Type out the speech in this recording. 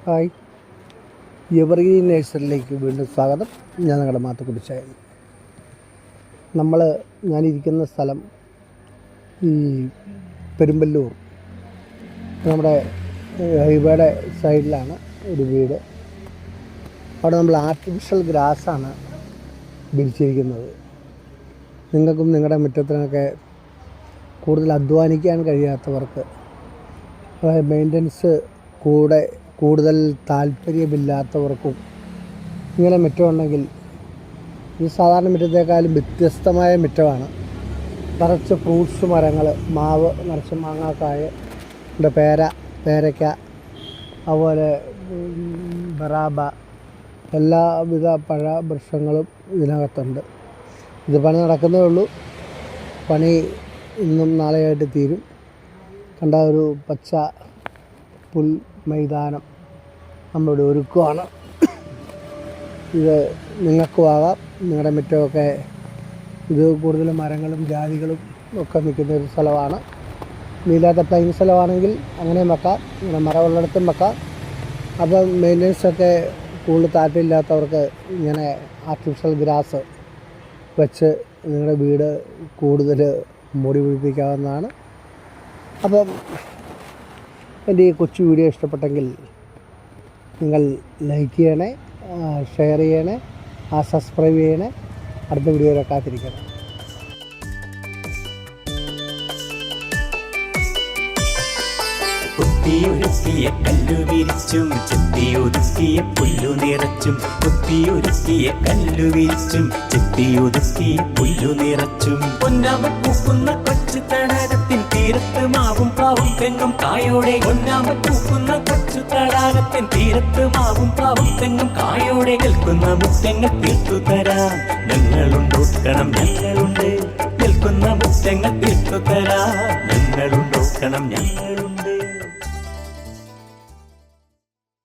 Hi, evergreen നേഴ്സറിയിലേക്ക് വീണ്ടും സ്വാഗതം. ഞാൻ നിങ്ങളുടെ മാത്തുക്കുട്ടിച്ചായിരുന്നു. ഞാനിരിക്കുന്ന സ്ഥലം ഈ പെരുമ്പല്ലൂർ, നമ്മുടെ ഹൈവേയുടെ സൈഡിലാണ് ഒരു വീട്. അവിടെ നമ്മൾ ആർട്ടിഫിഷ്യൽ ഗ്രാസാണ് വിരിച്ചിരിക്കുന്നത്. നിങ്ങൾക്കും നിങ്ങളുടെ മുറ്റത്തിനൊക്കെ കൂടുതൽ അധ്വാനിക്കാൻ കഴിയാത്തവർക്ക്, അതായത് മെയിൻ്റനൻസ് കൂടുതൽ താല്പര്യമില്ലാത്തവർക്കും ഇങ്ങനെ മുറ്റമുണ്ടെങ്കിൽ, ഈ സാധാരണ മുറ്റത്തേക്കാളും വ്യത്യസ്തമായ മുറ്റമാണ്. നിറച്ച് ഫ്രൂട്ട്സ് മരങ്ങൾ, മാവ് നിറച്ച് മാങ്ങാക്കായ, പേരയ്ക്ക, അതുപോലെ ബറാബ, എല്ലാവിധ പഴവൃക്ഷങ്ങളും ഇതിനകത്തുണ്ട്. ഇത് പണി നടക്കുന്നേ ഉള്ളൂ. പണി ഇന്നും നാളെയായിട്ട് തീരും. കണ്ട ഒരു പച്ച പുൽ മൈതാനം നമ്മളിവിടെ ഒരുക്കുകയാണ്. ഇത് നിങ്ങൾക്കും ആകാം. നിങ്ങളുടെ മുറ്റമൊക്കെ ഇത് കൂടുതലും മരങ്ങളും ജാതികളും ഒക്കെ നിൽക്കുന്ന ഒരു സ്ഥലമാണ്. നീലാത്ത പ്ലെയിൻ സ്ഥലമാണെങ്കിൽ അങ്ങനെയും വെക്കാം, ഇങ്ങനെ മരമുള്ളിടത്തും വെക്കാം. അപ്പം മെയിൻ്റനൻസൊക്കെ കൂടുതൽ താല്പര്യമില്ലാത്തവർക്ക് ഇങ്ങനെ ആർട്ടിഫിഷ്യൽ ഗ്രാസ് വെച്ച് നിങ്ങളുടെ വീട് കൂടുതൽ മുടി പിടിപ്പിക്കാവുന്നതാണ്. അപ്പം എൻ്റെ ഈ കൊച്ചു വീഡിയോ ഇഷ്ടപ്പെട്ടെങ്കിൽ നിങ്ങൾ ലൈക്ക് ചെയ്യണേ, ഷെയർ ചെയ്യണേ, സബ്സ്ക്രൈബ് ചെയ്യണേ. അടുത്ത വീഡിയോയിലെ കാത്തിരിക്കണം. കുത്തിയൊരുക്കിയ കല്ലു വിരിച്ചും ചെത്തിയൊതുക്കിയ പുല്ലു നിറച്ചും, കുത്തിയൊരുക്കിയ കല്ലു വിരിച്ചും ചെത്തിയൊതുക്കിയ പുല്ലു നിറച്ചും, പൊന്നാമ പൂക്കുന്ന കൊച്ചു തടാകത്തിൻ തീരത്ത് മാവും പാവും തെങ്ങും കായോടെ, പൊന്നാമ പൂക്കുന്ന കൊച്ചു തടാകത്തിൻ തീരത്ത് മാവും പാവും തെങ്ങും കായോടെ, നിൽക്കുന്ന മുറ്റങ്ങൾ തീർത്തു തരാം ഞങ്ങളുണ്ടോക്കണം, ഞങ്ങളുണ്ട് നിൽക്കുന്ന മുറ്റങ്ങൾ തീർത്തു തരാം ഞങ്ങളുണ്ടോക്കണം, ഞങ്ങളുണ്ട്.